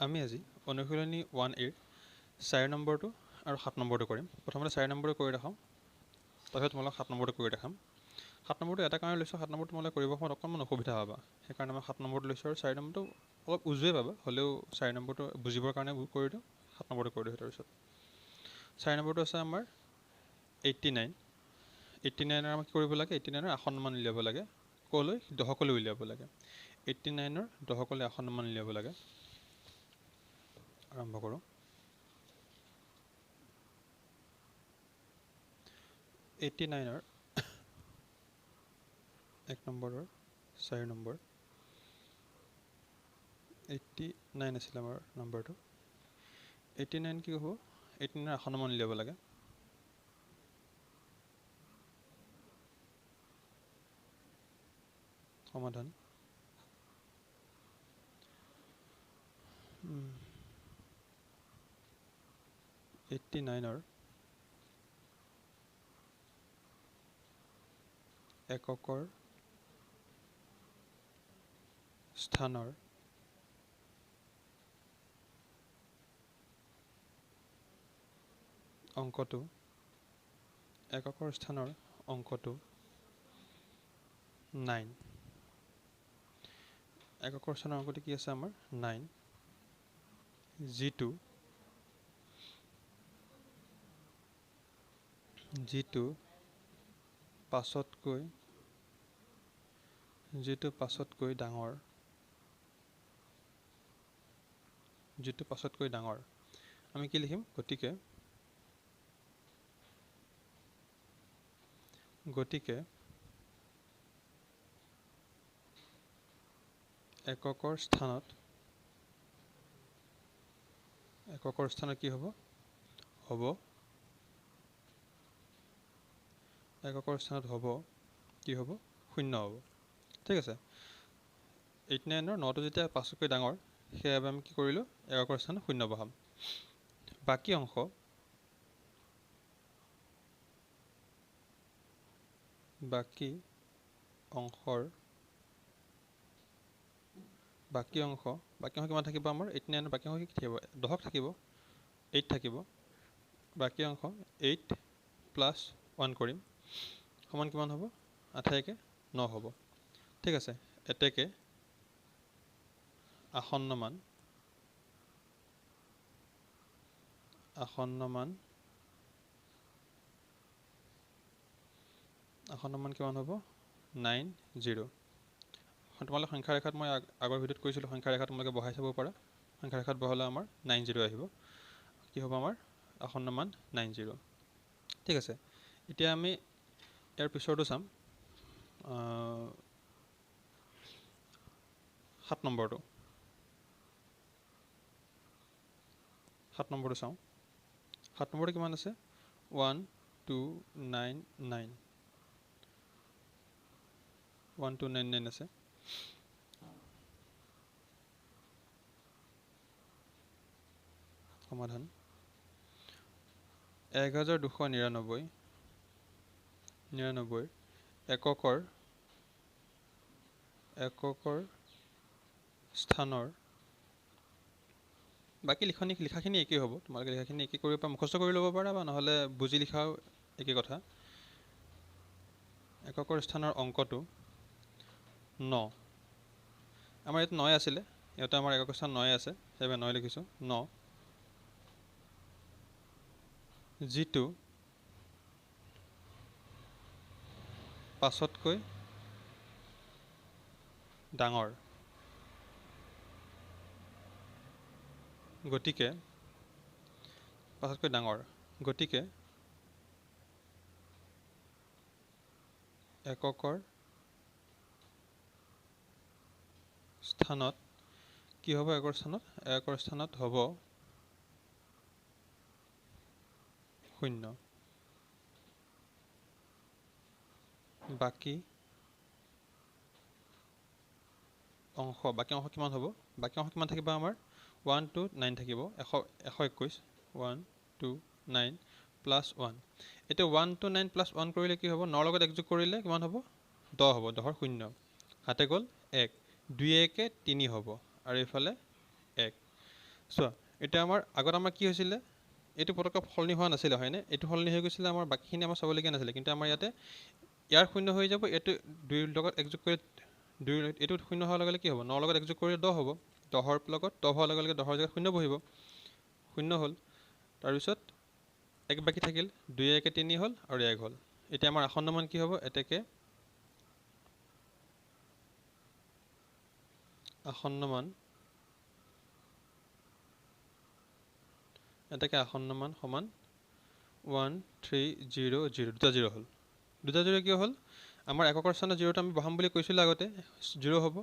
আমি আজি অনুশীলনী 1A ৰ 4 নম্বৰটো আৰু 7 নম্বৰটো কৰিম। প্ৰথমতে 4 নম্বৰটো কৰি দেখাওঁ, তাৰপিছত তোমালোকক 7 নম্বৰটো কৰি দেখাম। 7 নম্বৰটো এটা কাৰণে লৈছোঁ, 7 নম্বৰটো তোমালোকে কৰিব সময়ত অকণমান অসুবিধা পাবা, সেইকাৰণে মই 7 নম্বৰটো লৈছোঁ। আৰু 4 নম্বৰটো অলপ উজুৱে পাবা, হ'লেও 4 নম্বৰটো বুজিবৰ কাৰণে কৰি দিওঁ, 7 নম্বৰটো কৰি দিওঁ। তাৰপিছত 4 নম্বৰটো আছে আমাৰ 89। 89ৰ আমাক কি কৰিব লাগে? 89ৰ আসন্নমান উলিয়াব লাগে। ক'লৈ? দশকলৈ উলিয়াব লাগে। 89ৰ দশকলৈ আসন্নমান উলিয়াব লাগে। আৰম্ভ কৰোঁ। 89ৰ 1 নম্বৰৰ 4 নম্বৰ। 89 আছিলে আমাৰ নম্বৰটো। 89 কি হ'ব? 89ৰ আসন্নমান উলিয়াব লাগে। সমাধান 89ৰ এককৰ স্থানৰ অংকটো, এককৰ স্থানৰ অংকটো 9। এককৰ স্থানৰ অংকটো কি আছে আমাৰ? 9, যিটো পাঁচতকৈ ডাঙৰ, আমি কি লিখিম? গতিকে এককৰ স্থানত কি হ'ব? এককৰ স্থানত কি হ'ব? 0 হ'ব। ঠিক আছে। 89ৰ 9টো যেতিয়া 5তকৈ ডাঙৰ, সেইবাবে আমি কি কৰিলোঁ? এককৰ স্থানত 0 বহাম। বাকী অংশৰ কিমান থাকিব আমাৰ? 89ৰ বাকী অংশ কি থাকিব? দশক থাকিব, 8 থাকিব। বাকী অংশ 8 + 1 কৰিম, সমান কিমান হ'ব? 8 × 9 হ'ব। ঠিক আছে। এতেকে আসন্নমান কিমান হ'ব? 90। তোমালোকে সংখ্যা ৰেখাত, মই আগৰ ভিডিঅ'ত কৈছিলোঁ, সংখ্যা ৰেখাত তোমালোকে বহাই চাব পাৰা। সংখ্যা ৰেখাত বহালে আমাৰ 90 আহিব। কি হ'ব আমাৰ? আসন্নমান 90। ঠিক আছে। এতিয়া আমি ইয়াৰ পিছৰটো চাম, 7 নম্বৰটো। 7 নম্বৰটো চাওঁ। 7 নম্বৰটো কিমান আছে? 1299। 1299 আছে। সমাধান 1299 এককৰ স্থানৰ, বাকী লিখাখিনি একেই হ'ব। তোমালোকে লিখাখিনি একেই কৰিব পাৰা, মুখস্থ কৰি ল'ব পাৰা, বা নহ'লে বুজি লিখাও একেই কথা। এককৰ স্থানৰ অংকটো 9। আমাৰ ইয়াত 9 আছিলে, ইয়াতে আমাৰ একক স্থান 9 আছে, সেইবাবে 9 লিখিছোঁ। 9, যিটো 5তকৈ ডাঙৰ, গতিকে এককৰ স্থানত কি হ'ব? এককৰ স্থানত হ'ব 0। বাকী অংশ কিমান হ'ব? বাকী অংশ কিমান থাকিব আমাৰ? 129 থাকিব। 121। 129 + 1। এতিয়া 129 + 1 কৰিলে কি হ'ব? 9ৰ লগত 1 যোগ কৰিলে কিমান হ'ব? 10 হ'ব। 10ৰ 0 হাতে গ'ল 1, 2 × 1 = 3 হ'ব, আৰু এইফালে 1। চোৱা এতিয়া আমাৰ আগত আমাৰ কি হৈছিলে, এইটো পটককৈ সলনি হোৱা নাছিলে হয়নে, এইটো সলনি হৈ গৈছিলে, আমাৰ বাকীখিনি আমাৰ চাবলগীয়া নাছিলে, কিন্তু আমাৰ ইয়াতে ইয়াৰ শূন্য হৈ যাব, এইটো 2ৰ লগত একযোগ কৰি 2 এইটো শূন্য হোৱাৰ লগে লগে কি হ'ব, 9ৰ লগত একযোগ কৰিলে 10 হ'ব, 10ৰ লগত 10 হোৱাৰ লগে লগে 10ৰ জেগাত শূন্য বহিব, শূন্য হ'ল। তাৰপিছত এক বাকী থাকিল, 2 1 3 হ'ল আৰু 1 হ'ল। এতিয়া আমাৰ আসন্ন মান কি হ'ব, এতেকে আসন্ন মান সমান 1 3 0 0, দুটা 0 হ'ল। দুটা 0 কিয় হ'ল, আমাৰ এককৰ স্থানত 0টো আমি বহাম বুলি কৈছিলোঁ আগতে, 0 হ'ব।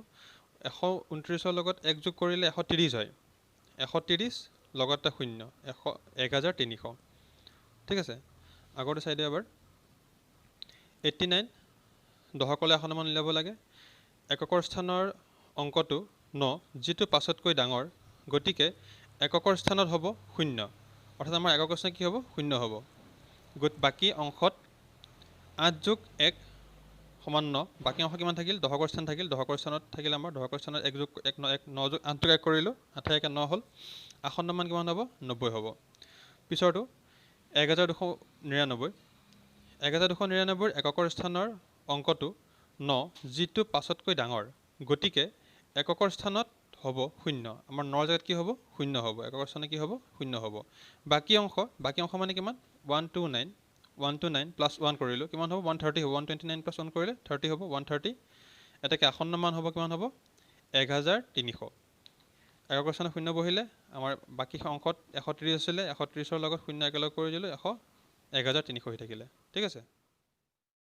129ৰ লগত 1 যোগ কৰিলে 130 হয়, 130 লগত এটা শূন্য, 1300। ঠিক আছে, আগতে চাই দিওঁ এবাৰ। 89 দশকলৈ আসন্ন মান উলিয়াব লাগে। এককৰ স্থানৰ অংকটো 9, যিটো 5তকৈ ডাঙৰ, গতিকে এককৰ স্থানত হ'ব 0, অৰ্থাৎ আমাৰ এককৰ স্থানত কি হ'ব, 0 হ'ব। বাকী অংশত 8 যোগ 1 সমান 9, বাকী অংশ কিমান থাকিল, দশকৰ স্থান থাকিল, দশকৰ স্থানত থাকিল আমাৰ, দশকৰ স্থানত 1 যোগ 1 9 যোগ 8 যোগ 1 কৰিলোঁ, 8 1 9 হ'ল। আসন্ন মান কিমান হ'ব, 90 হ'ব। পিছৰটো 1299, 1299ৰ এককৰ স্থানৰ অংকটো 9, যিটো 5তকৈ ডাঙৰ, গতিকে এককৰ স্থানত হ'ব 0, আমাৰ 9ৰ জেগাত কি হ'ব, 0 হ'ব, এককৰ স্থানত কি হ'ব, 0 হ'ব। বাকী অংশ মানে কিমান, 129 প্লাছ 1 কৰিলোঁ, কিমান হ'ব, 130 হ'ব, 129 প্লাছ 1 কৰিলে 30 হ'ব, 130। এতেকে আসন্ন মান হ'ব কিমান হ'ব, 1300। এককৰ স্থানত 0 বহিলে আমাৰ বাকী অংশত 130 আছিলে, 130ৰ লগত 0 একেলগ কৰি দিলোঁ, 1300 হৈ থাকিলে। ঠিক আছে।